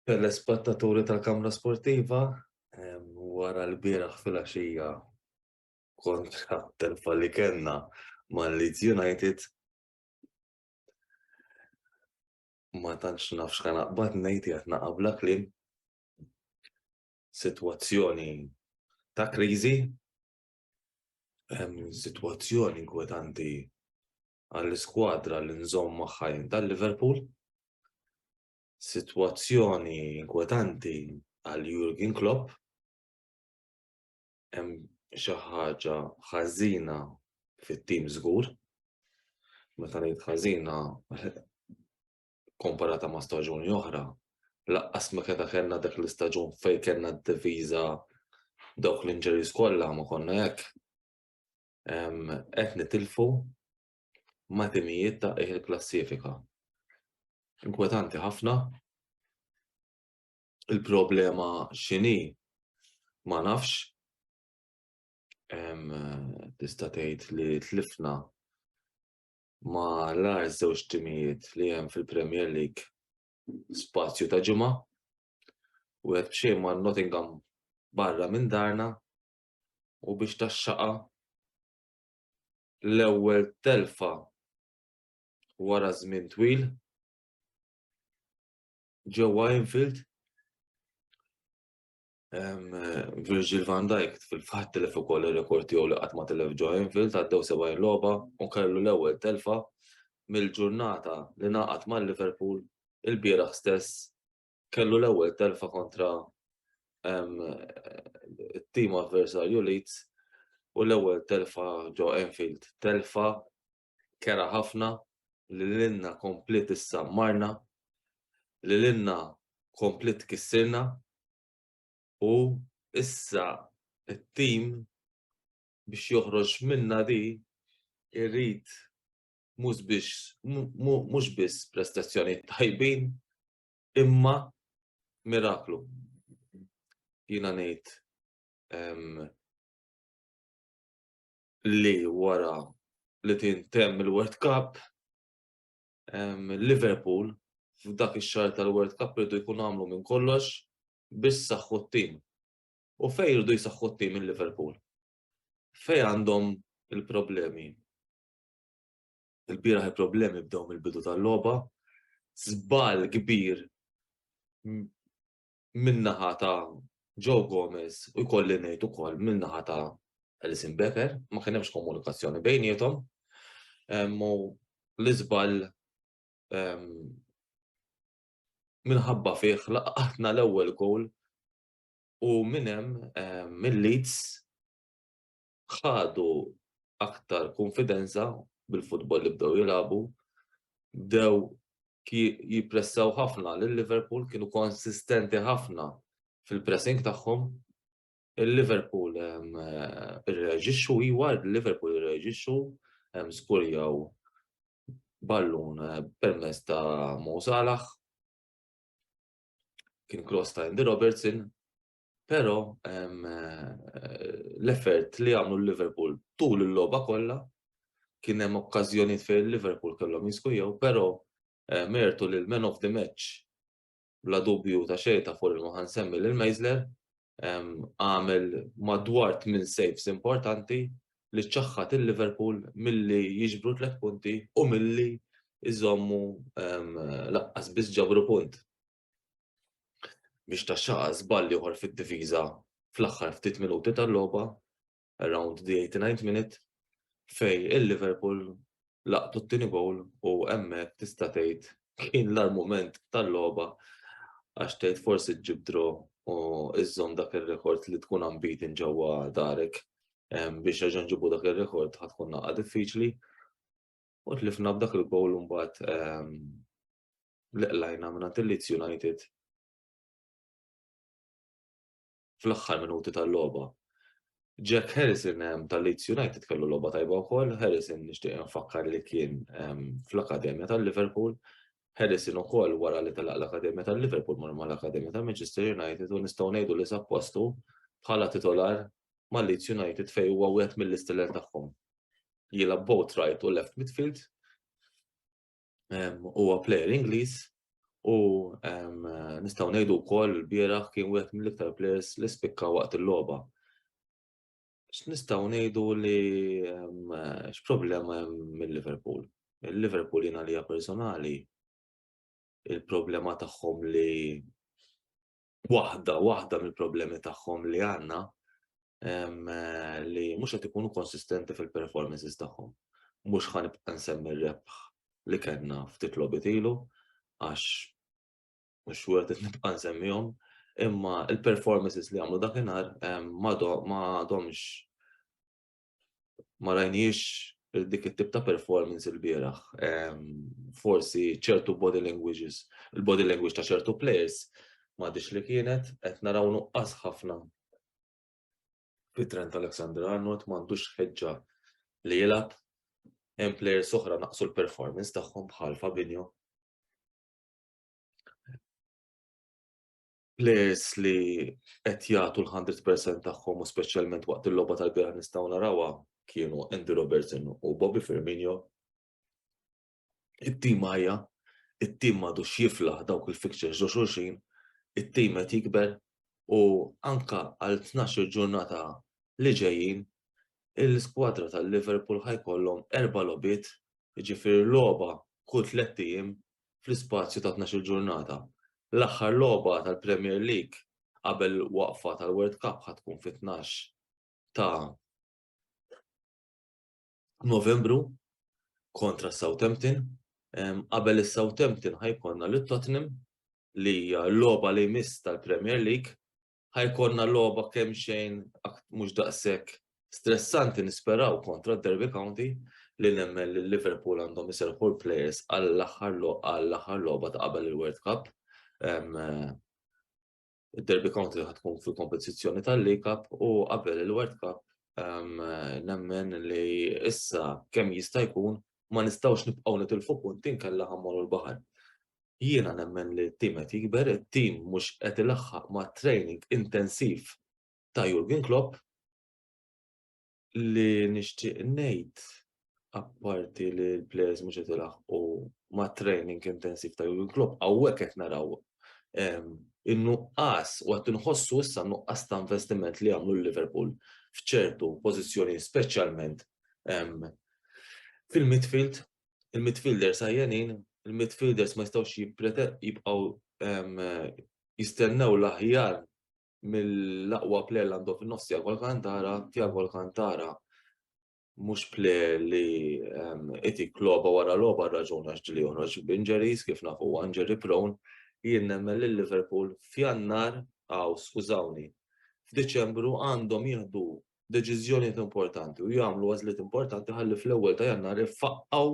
Telespettaturi tal-Kamra Sportiva, wara l-bieraħ fil-għaxija kontra telfa li kellna mal-Leeds United, ma tantx nafx kan naqbad ngħid qed naqabla kliem. Sitwazzjoni ta' kriżi, sitwazzjoni inkwetanti għall-iskwadra li nżomm magħha tal-Liverpool, sitwazzjoni inkwetanti għal Jurgen Klopp, hemm xi ħaġa ħażina fit-tim żgur. Meta ngħid ħażina komparata ma' staġuni oħra, laqqas ma kellna dak l-istaġun fejn kellna d-diviża dawk l-injuries kollha ma konna hekk. Qed nitilfu ma' timijiet ta' il-klassifika. Inkwetanti ħafna. Il-problema x'inhi ma nafx. Tista' tgħid li tlifna ma' l-agħar żewġ timijiet li hemm fil-Premier League spazju ta' ġimgħa u qed b'xejn ma' Nottingham barra minn darna u biex taxxaqa l-ewwel telfa wara żmien twil ġewwa Anfield. Virgil van Dijk fil-fatt tilef ukoll ir-rekord tiegħu li qatt ma tilef ġewwa Anfield, għaddew 70 logħba u kellu l-ewwel telfa mill-ġurnata li ngħaqad mal-Liverpool il-bieraħ stess kellu l-ewwel telfa kontra it-tim avversarju Leeds u l-ewwel telfa ġewwa Anfield. Telfa kera ħafna li lilna komplet issa mmarna, li lilna komplet kissirna. U issa it-tim biex joħroġ minnha di irrid mhux biss prestazzjonijiet tajbin imma miraklu. Jiena ngħid li wara li tintemm il-World Cup, Liverpool f'dak ix-xahar tal-World Cup irdu jkunu għamlu minn kollox biex saħħu t-tim. U fejn irdu jsaħħu t-tim il-Liverpool? Fejn għandhom il-problemi? Il-bieraħ il-problemi bdew mill-bidu tal-logħba, żball kbir min-naħa ta' Joe Gomez u jkolli ngħid ukoll min-naħa ta' Alisson Becker, ma kien hemmx komunikazzjoni bejniethom, u l-iżball minħabba fih laqatna l-ewwel gowl u minn hemm mill-Leeds ħadu aktar konfidenza bil-futbol li bdew jilagħbu, bdew jippressaw ħafna lil-Liverpool, kienu konsistenti ħafna fil-pressing tagħhom. Il-Liverpool irreaġixxu il-Liverpool irreaġixxu skurjaw ballun permezz ta' Mo Salah, kien cross ta' Andy Robertson, però l-effort li għamlu l-Liverpool tul il-logħba kollha kien hemm okkażjonijiet fejn il-Liverpool kellhom jiskujjaw, però mertu lil man of the match bla dubju ta' xejn ta' fuq ma ħansemmi lil Meisler, għamel madwar 8 saves importanti li ċaħħat il-Liverpool milli jiġbru 3 punti u milli iżommu laqqas biss ġabru punt. Biex taxxaqa żball ieħor fid-difiża fl-aħħar ftit minuti tal-logħba, around the 89th minute, fejn il-Liverpool laqtu t-tieni gowl u hemmhekk tista' tgħid kien l-armument tal-logħba għax tgħid forsi ġġib draw u iżżomm dak ir-rekord li tkun unbeaten ġewwa darek biex reġgħu nġibu dak ir-rekord ħadd tkun naqgħa diffiċli. U tlifna b'dak il-gowl u mbagħad liqlajna mingħand il-Leeds United fl-aħħar minuti tal-logħba. Jack Harrison tal-Leeds United kellu logħba tajba wkoll, Harrison nixtieq infakkar li kien fl-Akademja tal-Liverpool, Harrison ukoll wara li telaq l-Akademja tal-Liverpool mar mal-Akademja tal-Manchester United u nistgħu ngħidu li sab postu bħala titolar mal-Leeds United fejn huwa wieħed mill-istiler tagħhom. Jilgħab both right u left midfield, huwa plejer Ingliż u nistgħu ngħidu wkoll il-bieraħ kien wieħed mill-iktar plejers li spikka waqt il-logħba. X'nistgħu ngħidu li x'problema hemm mill-Liverpool. Il-Liverpool jiena għalija personali il-problema tagħhom li waħda mill-problemi tagħhom li għandna li mhux qed ikunu konsistenti fil-performances tagħhom. Mhux ħanibqa' nsemmi r-rebħ li kellna ftit logħbiet ilu għax mhux worth it nibqa' nsemmihom, imma il-performances li għamlu dakinhar m'għadhomx ma rajniex dik it-tip ta' performance il-bieraħ. Forsi ċertu body languages, il-body language ta' ċertu players m'għadix li kienet qed naraw nuqqas ħafna fit-Trent Alexander-Arnold m'għandux ħeġġa li jilgħab, hemm players oħra naqsu l-performance tagħhom bħal Fabinho. Players li qed jagħtu l-100% tagħhom u speċjalment waqt il-logħba tal-bieraħ nistgħu narawha kienu Andy Robertson u Bobby Firmino. It-tim ħajja, it-tim m'għadux jiflaħ dawk il-fixtures ġo xulxin, it-tim qed jikber u anke għal 12 ġurnata li ġejjin il-skwadra tal-Liverpool ħajkollhom 4 logħbiet, jiġifieri logħba kull 3 ijiem fl-ispazju ta' 12 ġurnata. L-aħħar logħba tal-Premier League qabel waqfa tal-World Cup ħatkun fit-12 ta' Novembru kontra Southampton. Qabel is-Southampton ħajkollna lit-Tottenham li hija l-logħba li jmiss tal-Premier League, ħajkollna logħba kemm xejn mhux daqshekk stressanti nisperaw kontra d-Derby County li nemmen li Liverpool għandhom iserħu l-players għall-aħħar logħba ta' qabel il-World Cup. Id-Derby County ħatkun fil-kompetizzjoni tal-League Cup u qabel il-World Cup nemmen li issa kemm jista' jkun ma nistgħux nibqgħu nitilfu punti nkella ħammorru l-baħar. Jiena nemmen li t-tim qed jikber, it-tim mhux qed ilaħħaq ma' training intensiv ta' Jurgen Klopp li nixtieq ngħid apparti li l-players mhux qed ilaħħqu ma' training intensiv ta' Jurgen Klopp hawnhekk qed naraw in-nuqqas u qed inħossu issa nuqqas ta' investiment li għamlu l-Liverpool f'ċertu pożizzjoni speċjalment fil-midfield, il-midfielders għajjanin, il-midfielders ma jistgħux jibqgħu jistennew l-aħjar mill-aqwa plejer li għandhom fin-nofs Thiago Alcantara mhux plejer li qed logħba wara logħba raġun għax ġieli joħroġ b'injuries kif nafu huwa injury prone. Jien nemmen li Liverpool f'Jannar skużawni, f'Diċembru għandhom jieħdu deċiżjonijiet importanti u jagħmlu għażliet importanti ħalli fl-ewwel ta' Jannar ifaqqgħu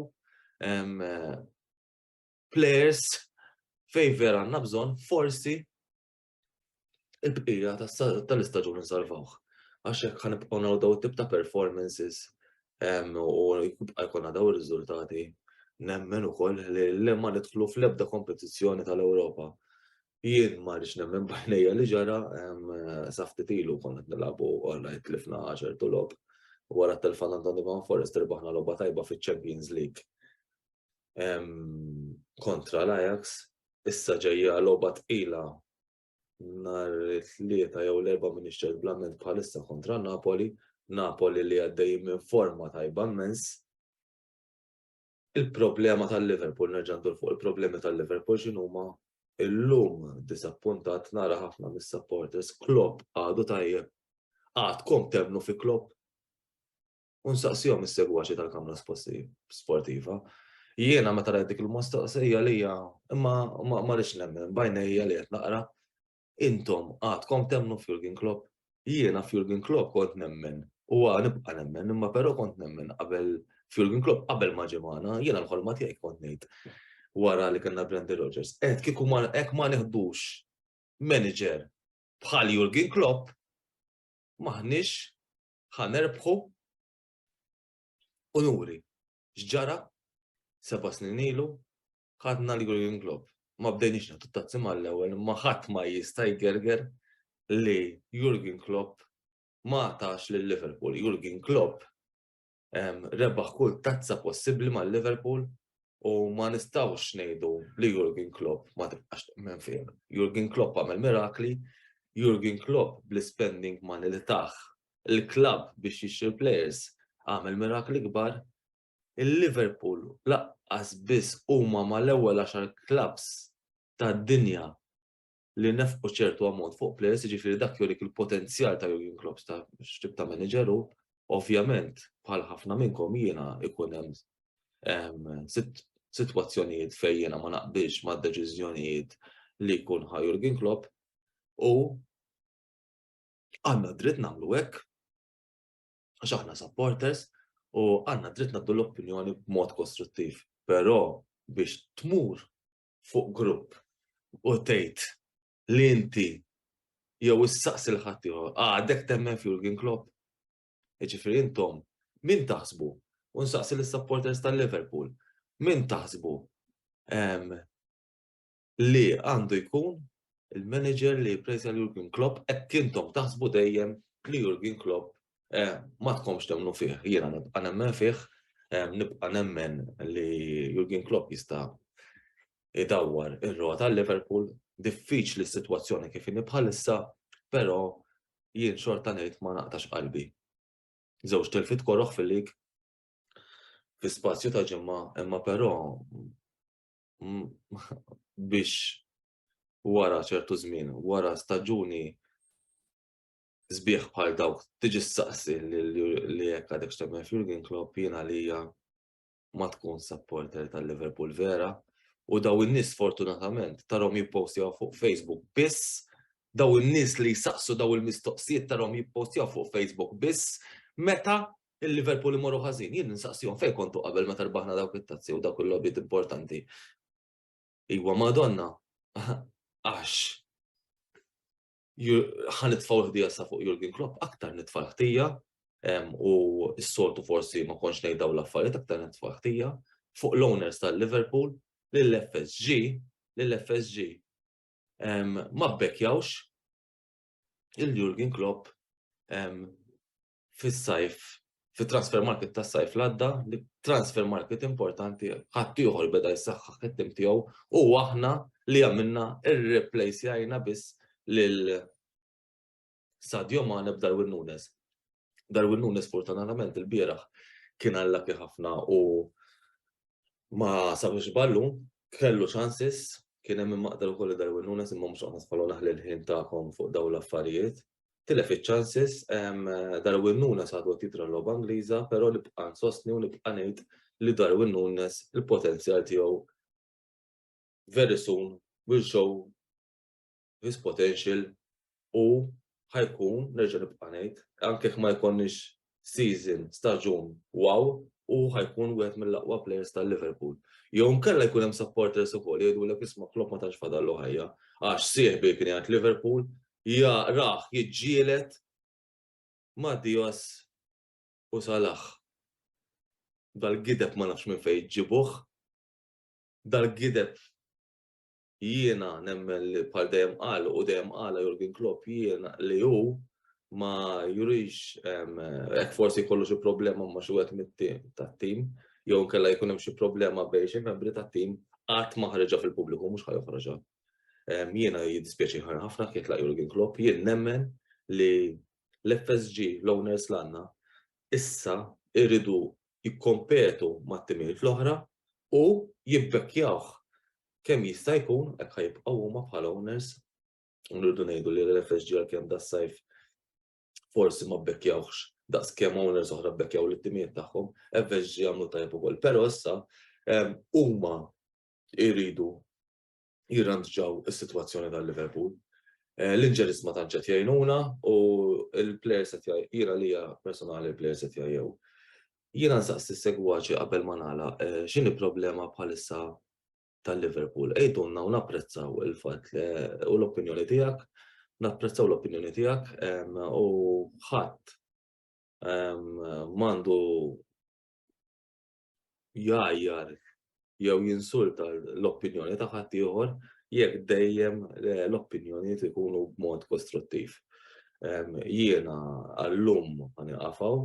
players fejn vera għandna bżonn forsi il-bqija tal-istaġun insalvawh. Għax hekk ħanibqgħu nagħmlu dawn it-tip ta' performances u jibqa' jkollna dawn ir-riżultati nemmen ukoll li ma nidħlu fl-ebda kompetizzjoni tal-Ewropa. Jien ma rridx nemmen b'għajnejja li ġara sa ftit ilu konna qed nilagħbu orajt tlifna 10 logħob wara t-telfan Nottingham Forest irbaħna logħba tajba fiċ-Champions League kontra l-Ajax, issa ġejja logħba tqila nhar it-tlieta jew l-erba' m'iniex ċertament bħalissa kontra Napoli li għaddej minn forma tajba immens. Il-problema tal-Liverpool nerġa' ndur fuq il-problemi tal-Liverpool x'inhuma illum disappuntat nara ħafna mis-supporters Klopp għadu tajjeb. Għadkom temnu fi Klopp. U nsaqsihom is-segwaċi tal-Kamra Sportiva. Jiena meta rajt dik il-mistaqsija li hija imma ma rridx nemmen b'għajnejja li qed naqra. Intom għadkom temnu f'Jurgen Klopp. Jiena f'Jurgen Klopp kont nemmen u nibqa' nemmen imma però kont nemmen qabel f'Jurgen Klopp qabel ma ġimgħana jiena l-ħolma tiegħi kont ngħid wara li kellna Brendan Rodgers. Kieku hekk ma neħdux manager bħal Jurgen Klopp maħniex ħanerbħu u nuri. X'ġara 7 snin ilu ħadna l-Jurgen Klopp. Ma bdejniex nagħtu tazzi mal-ewwel, ma ħadd ma jista' jgerger li Jurgen Klopp ma tax lil Liverpool. Jurgen Klopp rebaħ kull tazza possibbli mal-Liverpool u ma nistgħux ngħidu li Jurgen Klopp ma tibqax temmen fih. Jurgen Klopp għamel mirakli, Jurgen Klopp bl-spending money li taħ il-klabb biex jixtri players għamel mirakli kbar. Il-Liverpool laqqas biss huma mal-ewwel 10 clubs tad-dinja li nefqu ċertu ammont fuq players, jiġifieri dak jurik il-potenzjal ta' Jurgen Klopp ta' x'tib ta' manageru, ovvjament bħal ħafna minnkom jiena ikun hemm sitwazzjonijiet fejn jiena ma naqbilx mad-deċiżjonijiet li jkun ħa Jurgen Klopp u għandna dritt nagħmlu hekk għax aħna supporters u għandna dritt nagħtu l-opinjoni b'mod kostruttiv. Però biex tmur fuq grupp u tgħid li inti jew issaqsi l ħadd ieħor għadek temmen f'Jurgen Klopp. Jiġifieri intom min taħsbu u nsaqsi lis-supporters tal-Liverpool, min taħsbu li għandu jkun il-manager li jipprejża Jurgen Klopp hekk intom taħsbu dejjem li Jurgen Klopp ma tkomx temnu fih. Jiena nibqa' nemmen fih, nibqa' nemmen li Jurgen Klopp jista' idawwar ir-rota tal-Liverpool. Diffiċli s-sitwazzjoni kif inhi bħalissa, però jien xorta ngħid ma naqtax qalbi. Żewġ tilfiet koroħ fil-lig fi spazju ta' ġimgħa, imma però biex wara ċertu żmien, wara staġuni sbieħ bħal dawk tiġi ssaqsi li jekk għadek x'temmen f'Jurgen Klopp jiena għalija ma tkun supporter tal-Liverpool vera. U daw in-nies fortunatament tarhom jippostjaw fuq Facebook biss, daw in-nies li jsaqsu daw il-mistoqsijiet tarhom jippostjaw fuq Facebook biss meta il-Liverpool imorru ħażin. Jien nsaqsihom fejn kontu qabel meta rbaħna dawk it-tazzi u dawk il-logħbiet importanti. Iwa Madonna, għax ħanitfgħu l-ħdija sa fuq Jurgen Klopp, aktar nitfa' l-ħtija u s-soltu forsi ma kontx ngħid dawn l-affarijiet, aktar nitfa' l-ħtija fuq l-owners tal-Liverpool lill-FSG ma bbekkjawx il-Jurgen Klopp fis-sajf, fit-transfer market tas-sajf l-għadda, li transfer market importanti ħadd ieħor beda jsaħħaħ it-tim tiegħu u aħna li għamilna irreplejsjajna biss lil Sadio Mane b'Darwin Núñez. Darwin Núñez fortunatament il-bieraħ kien allaki ħafna u ma sabiex ballu, kellu chances, kien hemm maqdar ukoll Darwin Núñez imma mhux aħna tfallu naħli l-ħin tagħkom fuq dawn l-affarijiet. Tilef iċ-chances, Darwin Núñez għadu titra l-logħba Ingliża, però nibqa' nsostni u nibqa' ngħid li Darwin Núñez il-potenzjal tiegħu very soon will show his potential u ħajkun nerġa' nibqa' ngħid anke ma jkollniex season staġun wow u ħajkun wieħed mill-aqwa players tal-Liverpool. Jew nkella jkun hemm supporters ukoll jgħidulek isma' Klopp ma tantx fadallu ħajja għax sieħbi kien jgħid Liverpool raħ jiġġieled ma' Dios u Salah. Dal-gideb ma nafx minn fejn ġibuh. Dal-gideb jiena nemmen li bħal dejjem qal u dejjem qala Jurgen Klopp jiena li hu ma jurix hekk forsi jkollu xi problema ma' xi wieħed mit-tim tat-tim, jew nkella jkun hemm xi problema bejn xi membri tat-tim qatt ma ħareġha fil-pubbliku mhux ħajoħroġha. Jiena jiddispjaċi ħafna kif jitlaq Jurgen Klopp, jien nemmen li l-FSG l-owners l-għandna issa jridu jikkompetu mat-timijiet l-oħra u jibbekkjawh kemm jista' jkun hekk ħajibqgħu huma bħala owners u nridu ngħidu li l-FSG għalkemm das-sajf forsi ma bbekkjawx daqskemm owners oħra bbekkjaw lit-timijiet tagħhom, FSG għamlu tajjeb ukoll. Però issa huma jridu jirranġaw is-sitwazzjoni tal-Liverpool. L-injuries ma tantx qed jgħinuna u l-players qed jiena lija personali l-players qed jgħijew. Jiena nsaqsi segwaċi qabel ma nagħlaq x'inhi problema bħalissa tal-Liverpool. Ejdulna u napprezzaw il-fatt u l-opinjoni tiegħek napprezzaw l-opinjoni tiegħek u ħadd m'għandu jgħajjar jew jinsulta l-opinjoni ta' ħadd ieħor jekk dejjem l-opinjonijiet ikunu b'mod kostruttiv. Jiena għallum ħaniqafaw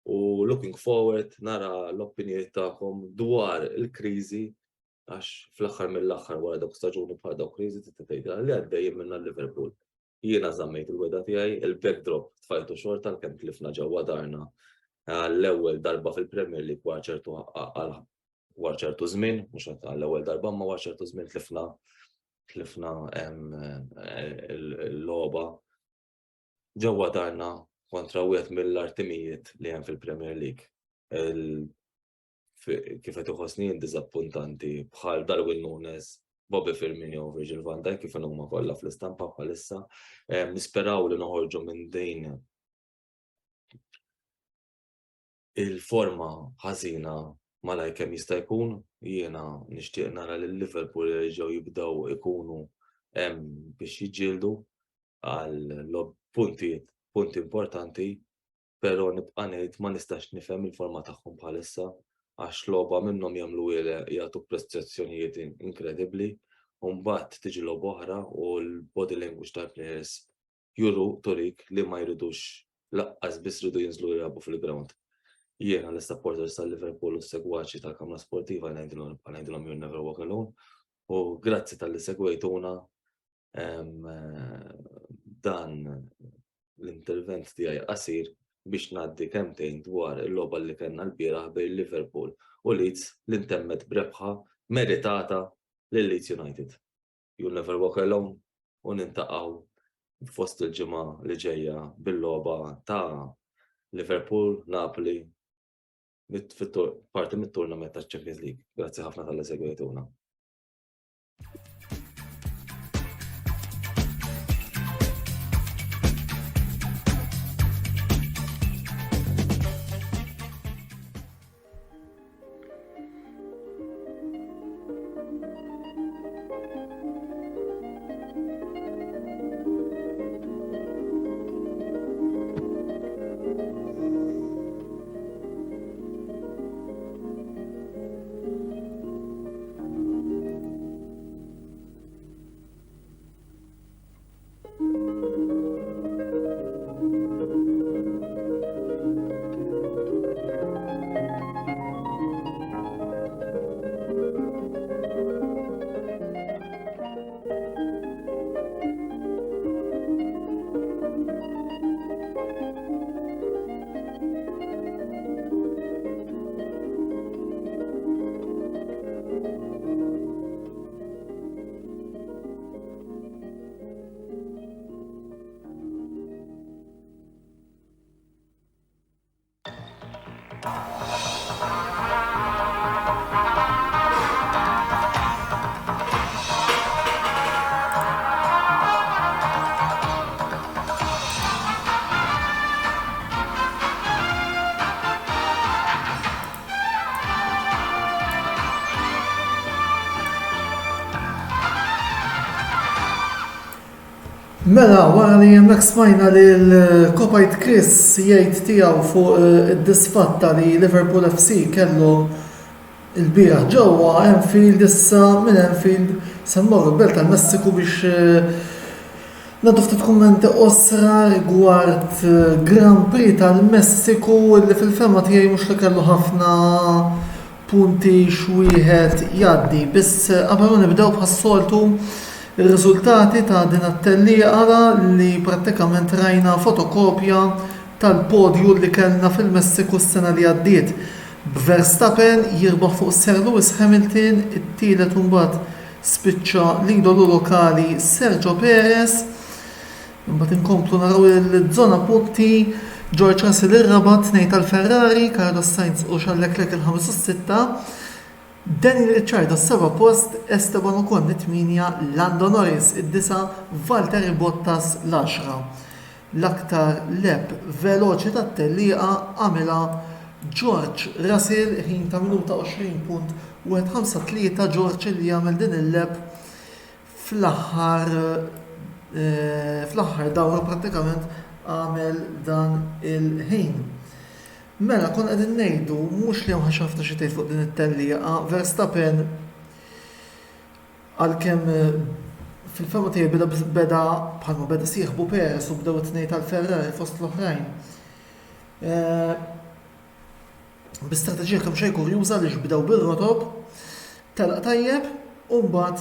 u looking forward nara l-opinjonijiet tagħkom dwar il-kriżi għax fl-aħħar mill-aħħar wara dawk staġuni bħal dawk kriżi tista' tgħidha li għaddejjem minnha Liverpool. Jiena żammejt il-weda tiegħi, il-backdrop tfajtu xorta kemm tlifna ġewwa darna l-ewwel darba fil-Premier League wara ċertu żmien, mhux għall-ewwel darba ma wara ċertu żmien tlifna l-logħba ġewwa darna kontra wieħed mill-artimijiet li hemm fil-Premier League. Kif qed iħossni diżappuntanti bħal Darwin Núñez, Bobby Firmino, Virgil van Dijk kif huma kollha fl-istampa bħalissa. Nisperaw li noħorġu minn din il-forma ħażina malaj kemm jista' jkun. Jiena nixtieq nara lil Liverpool jerġgħu jibdew ikunu hemm biex jiġġieldu għal punti importanti, però nibqa' ngħid ma nistax nifhem il-forma tagħhom bħalissa għax logħba minnhom jagħmlu jagħtu prestazzjonijiet inkredibbli u mbagħad tiġi logħba oħra u l-body language tal-players juru turik li ma jridux laqqas biss ridu jinżlu jilagħbu fil-ground. Jiena l-supporters tal-Liverpool u s-segwaċi tal-Kamra Sportiva ngħidilhom you'll never walk alone u grazzi tal-li segwejtuna dan l-intervent tiegħi qasir biex ngħaddi kemmtejn dwar il-logħba li kellna l-bieraħ bejn Liverpool u Leeds li ntemmet b'rebħa meritata lil Leeds United. You'll never walk alone u nintaqgħu fost il-ġimgħa li ġejja bil-logħba ta' Liverpool, Napoli, parti mit-turnament tax-Champions League. Grazzi ħafna tal-li segwejtuna. Mela, wara li jemmek smajna li l-Kopajt Chris jgħid tiegħu fuq id-disfatta li Liverpool FC kellu il-bieraħ ġewwa Anfield issa minn Anfield semmorru l-Belt tal-Messiku biex nagħtu ftit kummenti osra rigward Grand Prix tal-Messiku li fil-fema tiegħi mhux li kellu ħafna punti xwieħed jgħaddi. Biss qabel nibdew bħas-soltu il-riżultati ta' din at-tellieqa li prattikament rajna fotokopja tal-podju li kellna fil-Messiku s-sena li għaddiet. Verstappen jirbaħ fuq Sir Lewis Hamilton, it-tielet mbagħad spiċċa l-idolu lokali Sergio Perez. Imbagħad inkomplu naraw il-żona punti George Russell ir-raba' tnejn tal-Ferrari, Carlos Sainz u Charles Leclerc il-5 u 6. Daniel Ricciardo s-7 post, Esteban Ocon it-8, Lando Norris id-9, Valtteri Bottas l-10. L-aktar leb veloċi tat-tellieqa għamilha George Russell ħin ta' minuta 20.153 George li jagħmel din il-leb fl-aħħar fl-aħħar dawra prattikament għamel dan il-ħin. Mela, kon qegħdin ngħidu mhux li hemm ħafna xi tgħid fuq din it-tellieqa, Verstappen għalkemm fil-fema tiegħi beda bħalma beda sieħbu Perez u bdew it-tnejn tal-Ferrari fost l-oħrajn. Bi-strateġija kemm xejn kurjuża li bdew bil-rotob, telaq tajjeb u mbagħad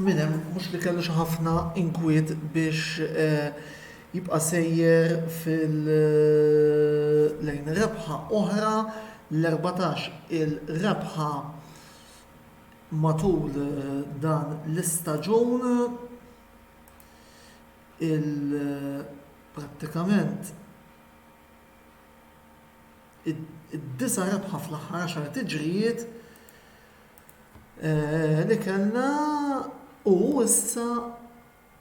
minn hemm mhux li kellu xi ħafna inkwiet biex jibqa' sejjer lejn rebħa oħra l-14 il-rebħa matul dan l-istaġun prattikament id-disa rebħa fl-aħħar 10 tiġrijiet li kellna u issa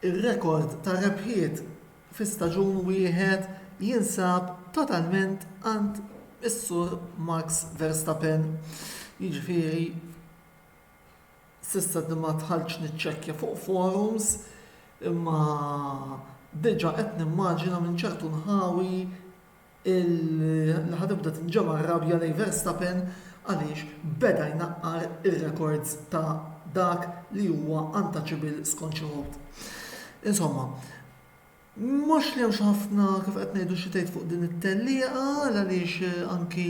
ir-rekord ta' rebħiet fi staġun wieħed jinsab totalment għand is-sur Max Verstappen. Jiġifieri s'issa ma tħallx niċċekkja fuq forums imma diġà qed nimmaġina minn ċertu nħawi li ħadibda tinġema' rabja lejn Verstappen għaliex beda jnaqqar ir-records ta' dak li huwa untouchable skont xi ħodd. Insomma, mhux li hemm xi ħafna kif qed ngħidu xi tgħid fuq din it-tellieqa għaliex anki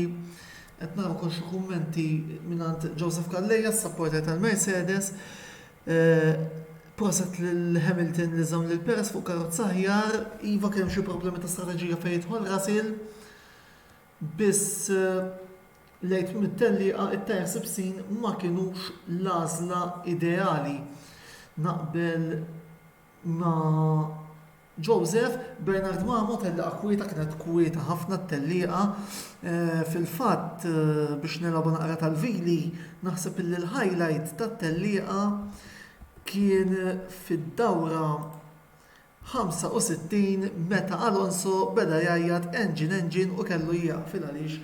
qed naraw ukoll xi kummenti mingħand Joseph Calleja, s-supporter tal-Mercedes, proset lil Hamilton li żamm lil Perez fuq karozza aħjar, iva kemm xi problemi ta' strateġija fejn jidħol Russell, biss lejt mit-tellieqa it-tajr 60 ma kienux l-għażla ideali. Naqbel ma' Joseph, Bernard Mamo tellieqa kwieta kienet kwieta ħafna t-tellieqa. Fil-fatt biex nilagħbu naqra tal-vili naħseb li l-highlight tat-tellieqa kien fid-dawra 65 meta Alonso beda jgħajjad engine u kellu jaqfil għaliex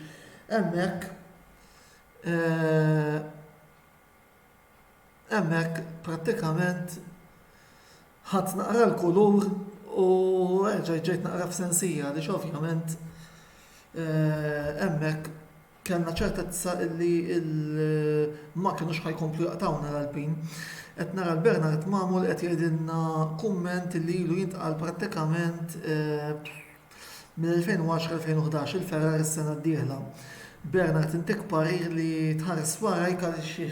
hemmhekk prattikament ħadd naqra l-kulur u ġejt naqra f'sensija li ovvjament hemmhekk kellna ċertezza li ma kienux ħajkomplu jaqtawna l-Alpin. Qed nara l-Bernard Mamul qed jgħidilna kumment li ilu jintqal prattikament mill-2010-2011 il-Ferrari s-sena d-dieħla. Bernard intik parir li tħares wara jkalli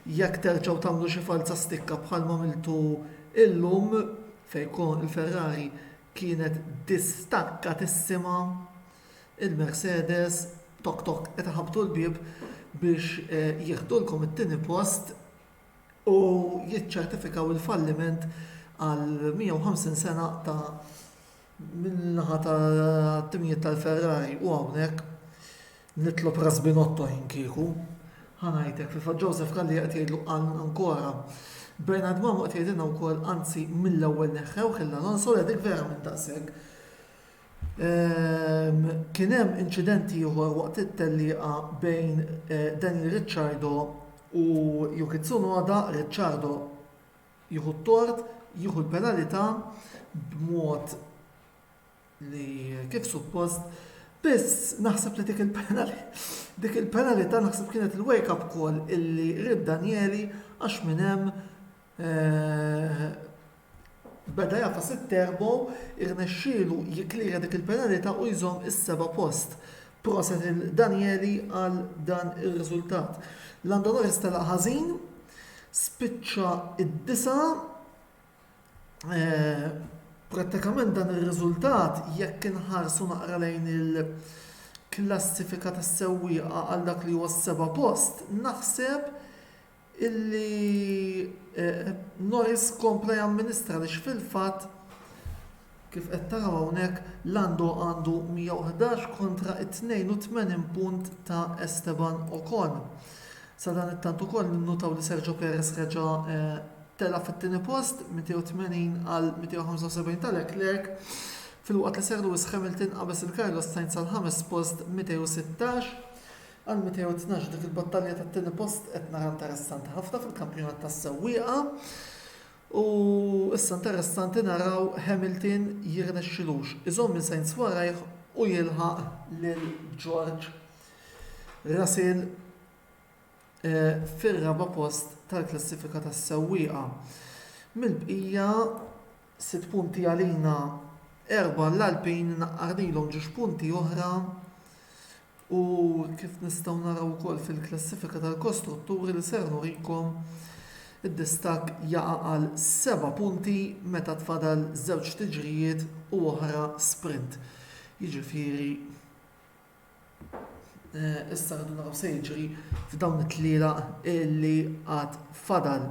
jekk terġgħu tagħmlu xi falza stikka bħalma miltu illum fejn il-Ferrari kienet distakkatissima, il-Mercedes tok qed iħabbtu l-bieb biex jieħdulkom it-tieni post u jiċċertifikaw il-falliment għal 150 sena ta' min-naħa ta' timijiet tal-Ferrari u hawnhekk nitlob Rasbinotto kieku. Ħanajtek fi Joseph Calleja qed jgħidlu ankora. Bernard Mamo qed jgħidilna wkoll anzi mill-ewwel neħħew ħilla Alonso dik vera minn daqshekk. Kien hemm inċidenti ieħor waqt it-tellieqa bejn Daniel Ricciardo u Yuki Tsunoda. Ricciardo jieħu t-tort, jieħu l-penalità b'mod li kif suppost, biss naħseb li dik il-penalità naħseb kienet il-wake-up call illi rid Danieli għax minn hemm beda jafas it-terbo irnexxielu jiklira dik il-penalità u jżomm is-seba' post. Proset il-Danieli għal dan ir-riżultat. Lando Norris telaq ħażin, spiċċa id-disa, prattikament dan ir-riżultat jekk inħarsu naqra lejn il-klassifika tas-sewwieqa għal dak li huwa s-seba' post, naħseb illi Norris kompla jamministra li fil-fatt kif qed taraw hawnhekk Lando għandu 111 kontra 82 punt ta' Esteban Ocon. Sa dan it-tant ukoll ninnutaw li Sergio Perez reġa' tela fit-tieni post 280 għal 275 tal-Leclerc fil-waqt li Sir Lewis Hamilton qabeż il-Carlos Sainz għal 5 post 216 għal 212 dik il-battalja tat-tieni post qed nara interessanti ħafna fil-kampjonat tas-sewwieqa U issa interessanti naraw Hamilton jirnexxilux iżomm minn Sainz warajh u jilħaq lil George Russell fir-raba' post tal-klassifika tas-sewwieqa. Mill-bqija 6 punti għalina 4 l-Alpin naqqardilhom ġiex punti oħra u kif nistgħu naraw ukoll fil-klassifika tal-kostrutturi li ser nurikom id-distak jaqa' għal 7 punti meta tfadal 2 tiġrijiet u oħra sprint. Jiġifieri issa rridu naraw se jiġri f'dawn it-tliela illi għad fadal.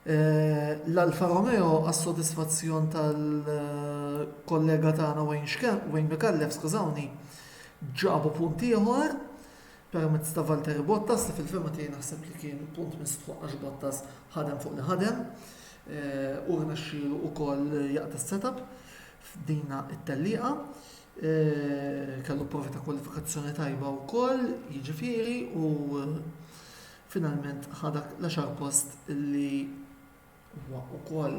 L-Alfa Romeo għas-sodisfazzjon tal-kollega tagħna Wayne McCallef, skużawni, ġabu punt ieħor permezz ta' Valtteri Bottas li fil-filma tiegħi naħseb li kien punt mistħuq għax Bottas ħadem fuq li ħadem u rnexxielu wkoll jaqta' s-setup f'dina it-tellieqa. Kellu provi ta' kwalifikazzjoni tajba wkoll, jiġifieri u finalment ħadak l-10 post li huwa wkoll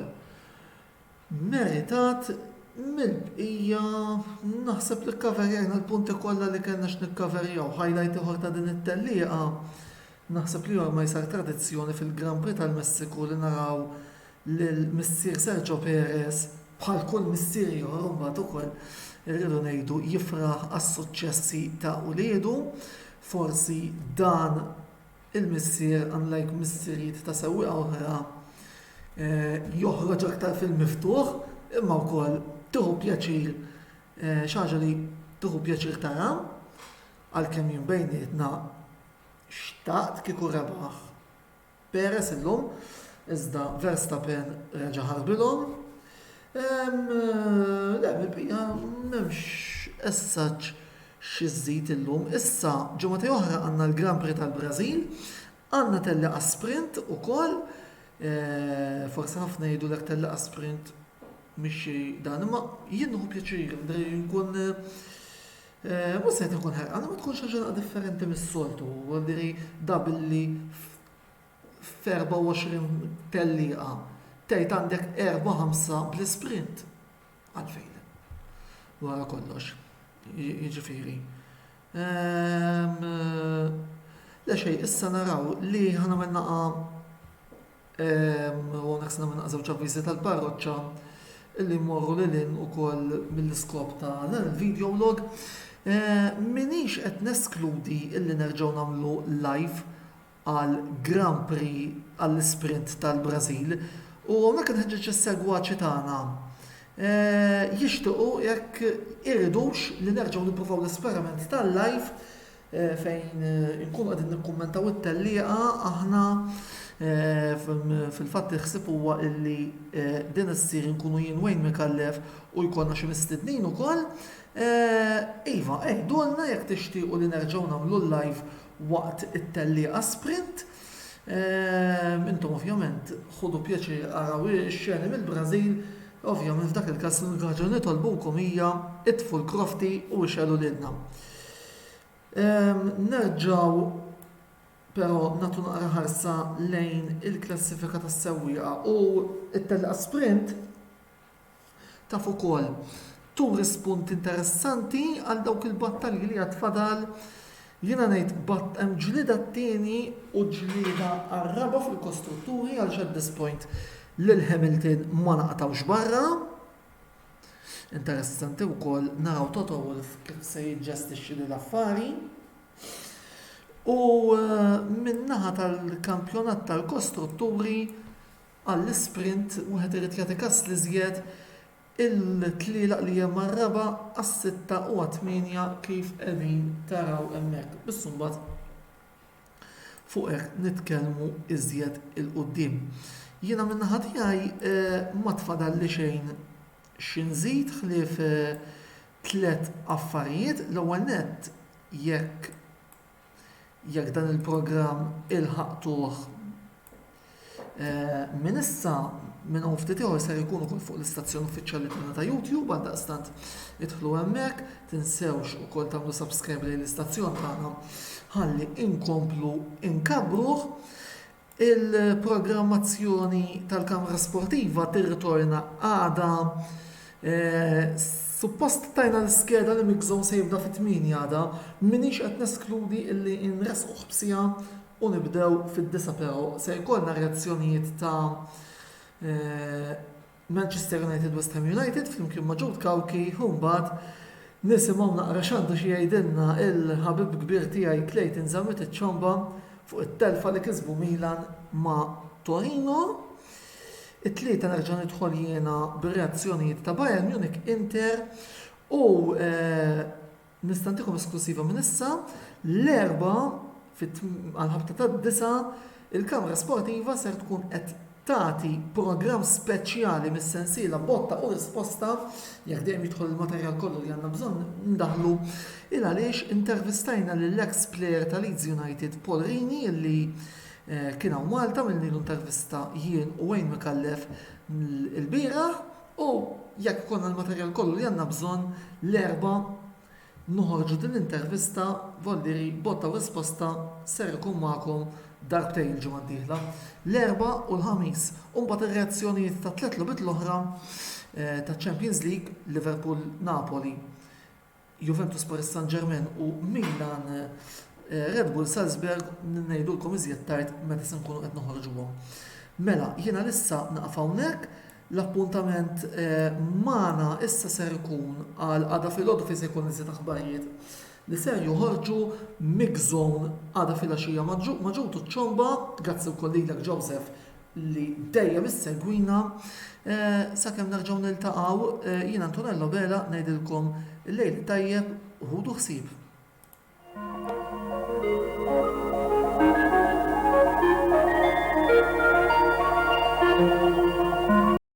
meritat. Mill-bqija naħseb li kkaverjajna l-punti kollha li kellna x'nikkaverjaw. Highlight ieħor ta' din it-tellieqa naħseb li ormai sar tradizzjoni fil-Grand Prix tal-Messiku li naraw lil missier Sergio Perez bħal kull missier ieħor imbagħad ukoll irridu ngħidu jifraħ għas-suċċessi ta' uliedu. Forsi dan il-missier unlike missieriet ta' sewwieqa oħra joħroġ aktar fil-miftuħ imma wkoll tieħu pjaċir xi ħaġa li tieħu pjaċir tara għalkemm jien bejnietna xtaqt kieku rebaħ Perez illum iżda Verstappen reġa' ħarbilhom. Le, mill-bqija m'hemmx essaġġ xi żżid illum. Issa ġimgħa oħra għandna l-Grand Prix tal-Brażil, għandna tellieqa sprint ukoll. Forsi ħafna jgħidulek tellieqa sprint mhix dan, imma jien nieħu pjaċir nkun mhux se nkun ħerqan, ma tkunx ħaġa differenti mis-soltu. Għandiri dabilli f'24 tellieqa tgħid għandek 4-5 bl-sprint. Għalfejn. Wara kollox. Jiġifieri. Le xejn, issa naraw li ħana minnaqa u naqs nagħmel żewġ avviżi tal-parroċċa illi mmorru lilin ukoll mill-iskop ta' dan il-video log. Minix qed neskludi illi nerġgħu nagħmlu live għal Grand Prix għall-sprint tal-Brażil u hawnhekk inħeġġeġ is-segwaċi tagħna. Jixtiequ jekk iridux li nerġgħu nippruvaw l-esperiment tal-live fejn inkunu qegħdin nikkummentaw it-tellieqa aħna fil-fatt iħsib huwa illi din issir inkunu jien Wayne McCallef u jkollna xi mistednin ukoll. Iva, dulna jekk tixtiequ li nerġgħu nagħmlu live waqt it-tellieqa sprint. Intom ovvjament ħudu pjaċir araw ix-xeni mill-Brażil, ovvjament f'dak il-każ l-raġuni nitolbukom hija itfu l-krofti u ixelu lilna. Nerġgħu però nagħtu naqra ħarsa lejn il-klassifika tas-sewwieqa u it-tellieqa sprint taf ukoll turi spunt interessanti għal dawk il-battalji li għad fadal. Jiena ngħid hemm ġlieda t-tieni u ġlieda għar-raba' fil-kostrutturi għal at this point lil Hamilton ma naqtawx barra. Interessanti wkoll naraw Toto Wolff kif se jiġġestixxi l-affari. U min-naħa tal-kampjonat tal-kostrutturi għall-sprint wieħed irid jagħti każ li żjed il-tlielaq li hemm mar-raba' għas-6 u għat-8 kif qegħdin taraw hemmhekk. Biss imbagħad fuq hekk nitkellmu iżjed il-qudiem. Jiena min-naħa tiegħi ma tfadal li xejn xi nżid ħlief 3 affarijiet. L-ewwel nett jekk dan il-programm il-ħaqtuh minn issa minn ftit ieħor ser jkun ukoll fuq l-istazzjon uffiċjali tagħna ta' YouTube għaldaqstant idħlu hemmhekk, tinsewx ukoll tagħmlu subscribe lejn l-istazzjon tagħna ħalli inkomplu inkabruh. Il-programmazzjoni tal-kamra sportiva tirritorna għada. Suppost tajna l-skeda li Migżon se jibda fit-8 għada, minix qed neskludi illi nresqu ħbsija u nibdew fid-9 però se jkollna reazzjonijiet ta' Manchester United West Ham United flimkien ma' Jude Kawki u mbagħad nisimgħu naqra x'għandu xi jgħidilna il-ħabib kbir tiegħi Clayton Zammit iċ-ċomba fuq it-telfa li kisbu Milan ma' Torino. It-tlieta nerġa' nidħol jiena bir-reazzjonijiet ta' Bayern Munich Inter u nistantikom esklusiva minn issa l-erba' għal-ħabta tad-9 il-Kamra Sportiva ser tkun qed tagħti programm speċjali mis-sensiela botta u risposta jekk dejjem jidħol il-materjal kollu li għandna bżonn ndaħlu il għaliex intervistajna lill-ex player ta' Leeds United Paul Rini illi kien hawn Malta milli l-intervista jien u Wayne Mikallef il-bieraħ u jekk konna l-materjal kollu li għandna bżonn l-erba' noħorġu din l-intervista voldiri botta u risposta ser ikun magħkom darbtejn il-ġimgħa d-dieħla. L-erba' u l-ħamis. U mbagħad ir-reazzjonijiet ta' tliet logħbiet l-oħra ta' Champions League, Liverpool, Napoli, Juventus Paris Saint-Germain u Milan Red Bull Salzburg ngħidulkom iżjed tard meta se nkunu qed noħorġuhom. Mela, jiena lissa naqaf hawnhekk. L-appuntament magħna issa ser ikun għal għada fil-għodu fi se jkun iżjed aħbarijiet li ser joħorġu Migżon għada fil-għaxija maġutu ċomba, grazzi wkoll lilek Joseph li dejjem issegwina sakemm nerġgħu niltaqgħu jiena Antonello Bela ngħidilkom il-lejl tajjeb u ħudu ħsieb.